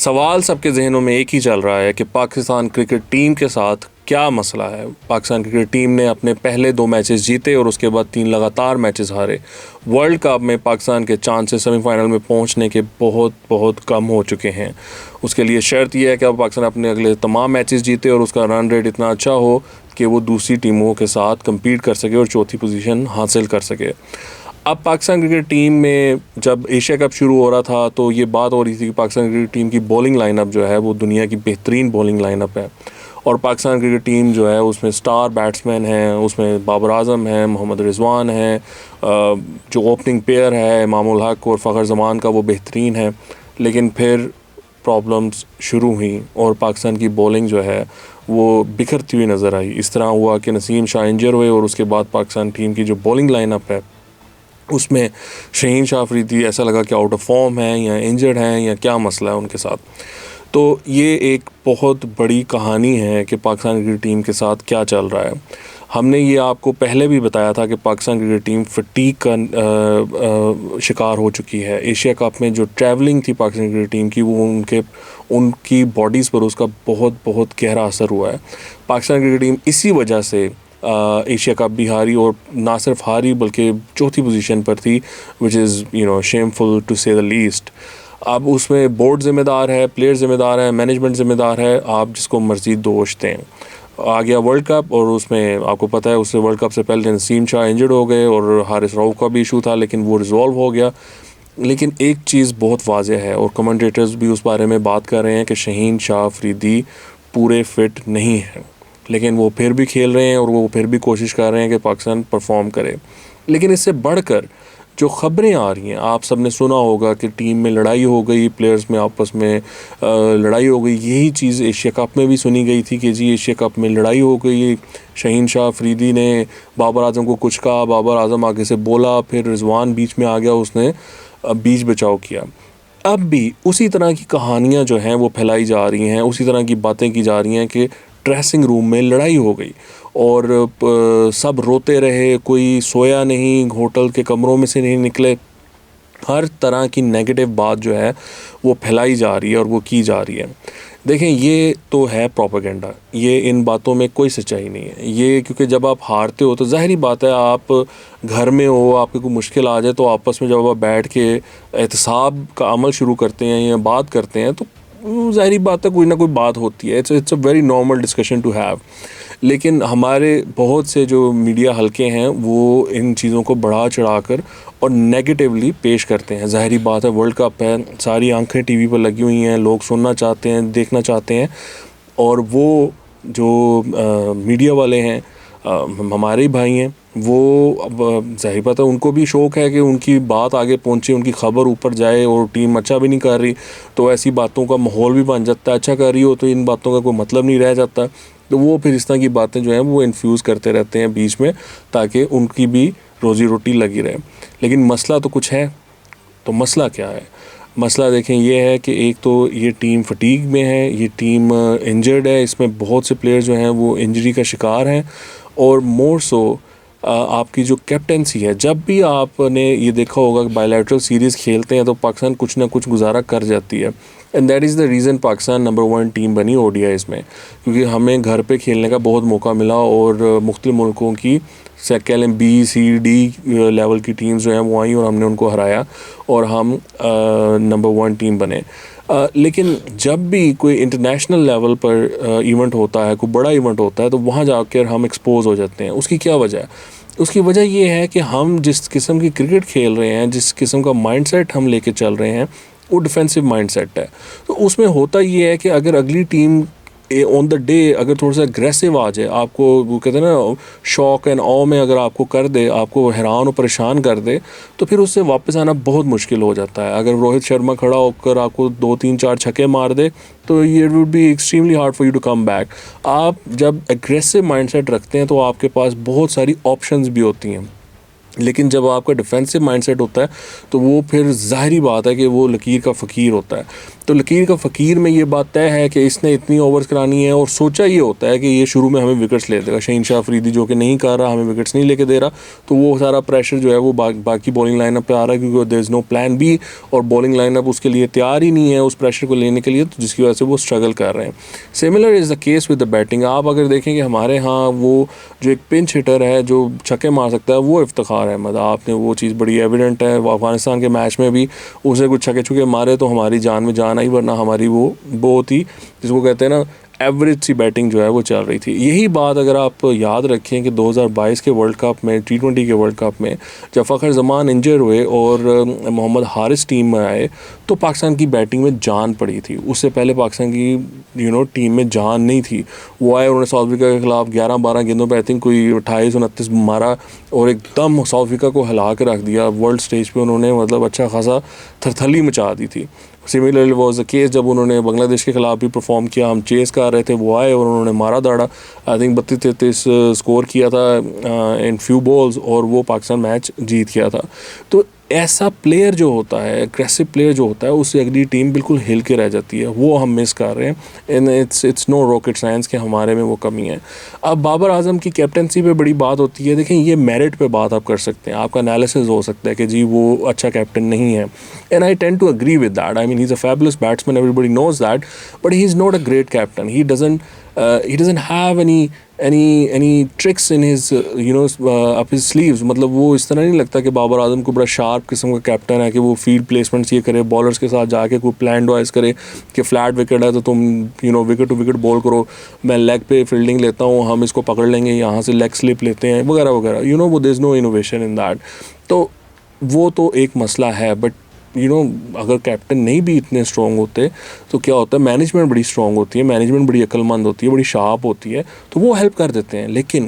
सवाल सबके जहनों में एक ही चल रहा है कि पाकिस्तान क्रिकेट टीम के साथ क्या मसला है। पाकिस्तान क्रिकेट टीम ने अपने पहले 2 मैचेस जीते और उसके बाद 3 लगातार मैचेस हारे। वर्ल्ड कप में पाकिस्तान के चांसेस सेमीफाइनल में पहुंचने के बहुत बहुत कम हो चुके हैं। उसके लिए शर्त यह है कि अब पाकिस्तान अपने अगले तमाम मैचेस जीते और उसका रन रेट इतना अच्छा हो कि वो दूसरी टीमों के साथ कम्पीट कर सके और चौथी पोजीशन हासिल कर सके। अब पाकिस्तान क्रिकेट टीम में जब एशिया कप शुरू हो रहा था तो ये बात हो रही थी कि पाकिस्तान क्रिकेट टीम की बॉलिंग लाइनअप जो है वो दुनिया की बेहतरीन बॉलिंग लाइनअप है और पाकिस्तान क्रिकेट टीम जो है उसमें स्टार बैट्समैन हैं, उसमें बाबर आजम है, मोहम्मद रिजवान है, जो ओपनिंग पेयर है इमामुल हक और फ़खर जमान का वो बेहतरीन है। लेकिन फिर प्रॉब्लम्स शुरू हुई और पाकिस्तान की बॉलिंग जो है वो बिखरती हुई नज़र आई। इस तरह हुआ कि नसीम शाह इंजर हुए और उसके बाद पाकिस्तान टीम की जो बॉलिंग लाइनअप है उसमें शहीन शाह अफरीदी ऐसा लगा कि आउट ऑफ फॉर्म है या इंजर्ड हैं या क्या मसला है उनके साथ। तो ये एक बहुत बड़ी कहानी है कि पाकिस्तान क्रिकेट टीम के साथ क्या चल रहा है। हमने ये आपको पहले भी बताया था कि पाकिस्तान क्रिकेट टीम फटीग का शिकार हो चुकी है। एशिया कप में जो ट्रैवलिंग थी पाकिस्तान क्रिकेट टीम की वो उनकी बॉडीज़ पर उसका बहुत बहुत गहरा असर हुआ है। पाकिस्तान क्रिकेट टीम इसी वजह से एशिया कप भी हारी और ना सिर्फ हारी बल्कि चौथी पोजीशन पर थी, विच इज़ शेमफुल टू से द लीस्ट। अब उसमें बोर्ड ज़िम्मेदार है, प्लेयर ज़िम्मेदार है, मैनेजमेंट ज़िम्मेदार है, आप जिसको मर्ज़ी दोष दें। आ गया वर्ल्ड कप और उसमें आपको पता है उससे वर्ल्ड कप से पहले नसीम शाह इंजर्ड हो गए और हारिस रऊफ़ का भी इशू था लेकिन वो रिजॉल्व हो गया। लेकिन एक चीज़ बहुत वाज़ेह है और कमेंटेटर्स भी उस बारे में बात कर रहे हैं कि शहीन शाह अफरीदी पूरे फिट नहीं है, लेकिन वो फिर भी खेल रहे हैं और वो फिर भी कोशिश कर रहे हैं कि पाकिस्तान परफॉर्म करे। लेकिन इससे बढ़कर जो ख़बरें आ रही हैं, आप सब ने सुना होगा कि टीम में लड़ाई हो गई, प्लेयर्स में आपस में लड़ाई हो गई। यही चीज़ एशिया कप में भी सुनी गई थी कि जी एशिया कप में लड़ाई हो गई, शहीन शाह अफरीदी ने बाबर आजम को कुछ कहा, बाबर आजम आगे से बोला, फिर रिजवान बीच में आ गया, उसने बीच बचाव किया। अब भी उसी तरह की कहानियाँ जो हैं वो फैलाई जा रही हैं, उसी तरह की बातें की जा रही हैं कि ड्रेसिंग रूम में लड़ाई हो गई और सब रोते रहे, कोई सोया नहीं, होटल के कमरों में से नहीं निकले। हर तरह की नेगेटिव बात जो है वो फैलाई जा रही है और वो की जा रही है। देखें, ये तो है प्रोपेगेंडा, ये इन बातों में कोई सच्चाई नहीं है। ये क्योंकि जब आप हारते हो तो ज़ाहिरी बात है, आप घर में हो, आपको कोई मुश्किल आ जाए तो आपस में जब आप बैठ के एहतसाब का अमल शुरू करते हैं या बात करते हैं तो ज़ाहिरी बात है कोई ना कोई बात होती है। It's a very normal discussion to have. लेकिन हमारे बहुत से जो मीडिया हलके हैं वो इन चीज़ों को बढ़ा चढ़ाकर और नेगेटिवली पेश करते हैं। ज़ाहिरी बात है, वर्ल्ड कप है, सारी आंखें टीवी पर लगी हुई हैं, लोग सुनना चाहते हैं, देखना चाहते हैं। और वो जो मीडिया वाले हैं, हमारे ही भाई हैं, वो अब ज़ाहिर बात है उनको भी शौक़ है कि उनकी बात आगे पहुंचे, उनकी ख़बर ऊपर जाए। और टीम अच्छा भी नहीं कर रही तो ऐसी बातों का माहौल भी बन जाता है, अच्छा कर रही हो तो इन बातों का कोई मतलब नहीं रह जाता। तो वो फिर इस तरह की बातें जो हैं वो इन्फ्यूज़ करते रहते हैं बीच में ताकि उनकी भी रोज़ी रोटी लगी रहे। लेकिन मसला तो कुछ है। तो मसला क्या है? मसला देखें ये है कि एक तो ये टीम फटीग में है, ये टीम इंजर्ड है, इसमें बहुत से प्लेयर जो हैं वो इंजरी का शिकार हैं। और मोर सो आपकी जो कैप्टेंसी है, जब भी आपने ये देखा होगा कि बायलैटरल सीरीज़ खेलते हैं तो पाकिस्तान कुछ ना कुछ गुजारा कर जाती है। And that is the reason Pakistan number 1 team बनी ODIs में, क्योंकि हमें घर पे खेलने का बहुत मौका मिला और मुख्तलिफ मुल्कों की कह लें B, C, D लेवल की टीम्स जो हैं वो आई और हमने उनको हराया और हम नंबर 1 टीम बने। लेकिन जब भी कोई इंटरनेशनल लेवल पर इवेंट होता है, कोई बड़ा इवेंट होता है, तो वहाँ जाकर हम एक्सपोज हो जाते हैं। उसकी क्या वजह है? उसकी वजह ये है कि हम जिस किस्म की क्रिकेट खेल रहे हैं, जिस किस्म का माइंडसेट हम लेके चल रहे हैं, वो डिफेंसिव माइंडसेट है। तो उसमें होता ये है कि अगर अगली टीम ऑन द डे अगर थोड़ा सा अग्रेसिव आ जाए, आपको वो कहते हैं ना शॉक एंड ऑ में अगर आपको कर दे, आपको हैरान और परेशान कर दे, तो फिर उससे वापस आना बहुत मुश्किल हो जाता है। अगर रोहित शर्मा खड़ा होकर आपको 2, 3, 4 छक्के मार दे तो ये would be extremely hard for you to come back. आप जब एग्रेसिव माइंडसेट रखते हैं तो आपके पास बहुत सारी ऑप्शंस भी होती हैं। लेकिन जब आपका डिफेंसिव माइंडसेट होता है तो वो फिर ज़ाहिरी बात है कि वो लकीर का फ़कीर होता है। तो लकीर का फ़कीर में ये बात तय है कि इसने इतनी ओवर्स करानी है और सोचा ये होता है कि ये शुरू में हमें विकेट्स ले देगा। शहीन शाह अफरीदी जो कि नहीं कर रहा, हमें विकेट्स नहीं लेके दे रहा, तो वो सारा प्रेशर जो है वो बाकी बॉलिंग लाइनअप पे आ रहा है, क्योंकि there is no plan B और बॉलिंग लाइनअप उसके लिए तैयार ही नहीं है उस प्रेशर को लेने के लिए, तो जिसकी वजह से वो स्ट्रगल कर रहे हैं। Similar is the case with the batting. आप अगर देखें कि हमारे यहाँ वो जो एक पिंच हिटर है जो छक्के मार सकता है वो इफ्तिखार अहमद, आपने वो चीज़ बड़ी एविडेंट है। अफगानिस्तान के मैच में भी उसे कुछ छक्के छुके मारे तो हमारी जान में जान आई, वरना हमारी वो बहुत ही, जिसको कहते हैं ना, एवरेज सी बैटिंग जो है वो चल रही थी। यही बात अगर आप याद रखें कि 2022 के वर्ल्ड कप में, T20 के वर्ल्ड कप में, जब फ़खर ज़मान इंजर हुए और मोहम्मद हारिस टीम में आए तो पाकिस्तान की बैटिंग में जान पड़ी थी। उससे पहले पाकिस्तान की टीम में जान नहीं थी। वो आए, उन्होंने साउथ अफ्रीका के खिलाफ 11-12 गेंदों पर आई थिंक कोई 28-29 मारा और एकदम साउथ अफ्रीका को हिला के रख दिया। वर्ल्ड स्टेज पे उन्होंने मतलब अच्छा खासा थरथली मचा दी थी। सिमिलरली वॉज द केस जब उन्होंने बांग्लादेश के खिलाफ भी परफॉर्म किया, हम चेस कर रहे थे, वो आए और उन्होंने मारा दाड़ा, आई थिंक 32-33 स्कोर किया था इन फ्यू बॉल्स और वो पाकिस्तान मैच जीत गया था। तो ऐसा प्लेयर जो होता है, एग्रेसिव प्लेयर जो होता है, उससे अगली टीम बिल्कुल हिल के रह जाती है। वो हम मिस कर रहे हैं and it's no rocket science कि हमारे में वो कमी है। अब बाबर आजम की कैप्टनसी पे बड़ी बात होती है। देखें, ये मेरिट पे बात आप कर सकते हैं, आपका एनालिसिस हो सकता है कि जी वो अच्छा कैप्टन नहीं है, and I tend to agree with that. I mean he is a fabulous batsman, everybody knows that, but he is not a great captain. He doesn't have any tricks in his up his sleeves। मतलब वो इस तरह नहीं लगता कि बाबर आजम को बड़ा sharp किस्म का कैप्टन है कि वो फील्ड प्लेसमेंट्स ये करे, बॉलर्स के साथ जाके कोई प्लान वाइज करे कि फ्लैट विकेट है तो तुम विकेट टू विकेट बॉल करो, मैं लेग पे फील्डिंग लेता हूँ, हम इसको पकड़ लेंगे, यहाँ से लेग स्लिप लेते हैं वगैरह वगैरह। वो there is no innovation in that. तो वो तो एक मसला है, बट अगर कैप्टन नहीं भी इतने स्ट्रॉन्ग होते तो क्या होता है, मैनेजमेंट बड़ी स्ट्रॉन्ग होती है, मैनेजमेंट बड़ी अक्लमंद होती है, बड़ी शार्प होती है, तो वो हेल्प कर देते हैं। लेकिन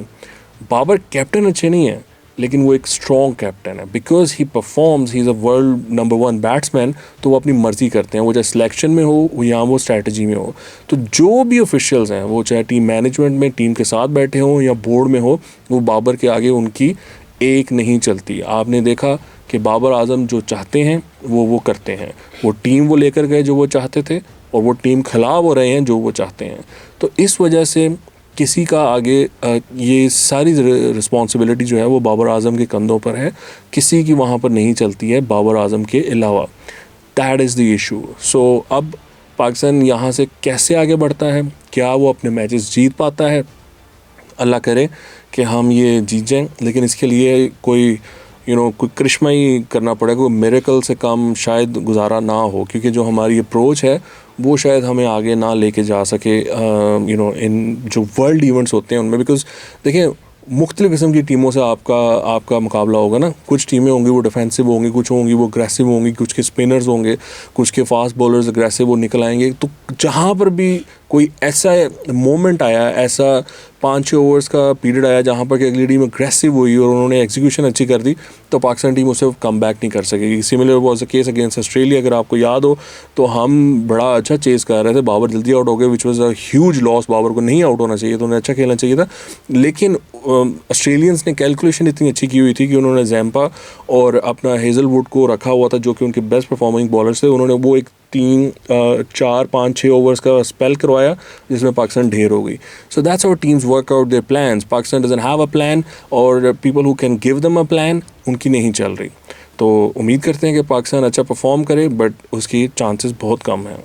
बाबर कैप्टन अच्छे नहीं है, लेकिन वो एक स्ट्रॉन्ग कैप्टन है because he performs, he is a world number 1 batsman. तो वो अपनी मर्ज़ी करते हैं, वो चाहे सिलेक्शन में हो या वो स्ट्रैटेजी में हो। तो जो भी ऑफिशियल्स हैं, वो चाहे टीम मैनेजमेंट में टीम के साथ बैठे हों या बोर्ड में हो, वो बाबर के आगे उनकी एक नहीं चलती। आपने देखा कि बाबर आजम जो चाहते हैं वो करते हैं। वो टीम वो लेकर गए जो वो चाहते थे और वो टीम खिलाफ हो रहे हैं जो वो चाहते हैं। तो इस वजह से किसी का आगे ये सारी रिस्पॉन्सिबिलिटी जो है वो बाबर आजम के कंधों पर है, किसी की वहाँ पर नहीं चलती है बाबर आजम के अलावा। That is the issue. So अब पाकिस्तान यहाँ से कैसे आगे बढ़ता है, क्या वो अपने मैचेस जीत पाता है? अल्लाह करे कि हम ये जीत जाएँ, लेकिन इसके लिए कोई कोई करिश्मा ही करना पड़ेगा, कोई मिरेकल से कम शायद गुजारा ना हो, क्योंकि जो हमारी अप्रोच है वो शायद हमें आगे ना लेके जा सके इन जो वर्ल्ड इवेंट्स होते हैं उनमें। बिकॉज देखिए, मुख्तलिफ़ किस्म की टीमों से आपका मुकाबला होगा ना। कुछ टीमें होंगी वो डिफेंसिव होंगी, कुछ होंगी वो अग्रेसिव होंगी, कुछ के स्पिनर्स होंगे, कुछ के फास्ट बॉलर्स अग्रेसिव वो निकल आएंगे। तो जहाँ पर भी कोई ऐसा मोमेंट आया, ऐसा 5-6 ओवर्स का पीरियड आया जहाँ पर कि अगली टीम अग्रेसिव हुई और उन्होंने एग्जीक्यूशन अच्छी कर दी, तो पाकिस्तान टीम उससे कम बैक नहीं कर सकेगी। Similar was the case against Australia. अगर आपको याद हो तो हम बड़ा अच्छा चेस कर रहे थे, बाबर जल्दी आउट हो गए, which was a huge loss. Babar को नहीं आउट होना चाहिए था, उन्हें अच्छा खेलना चाहिए था। लेकिन ऑस्ट्रेलियन्स ने कैलकुलेशन इतनी अच्छी की हुई थी कि उन्होंने जैम्पा और अपना हेज़लवुड को रखा हुआ था जो कि उनके बेस्ट परफॉर्मिंग बॉलर्स थे। उन्होंने वो एक 3-4-5-6 ओवर्स का स्पेल करवाया जिसमें पाकिस्तान ढेर हो गई। So that's how teams work out their plans. Pakistan doesn't have a plan और people who can give them a plan उनकी नहीं चल रही। तो उम्मीद करते हैं कि पाकिस्तान अच्छा परफॉर्म करे, बट उसकी चांसेस बहुत कम हैं।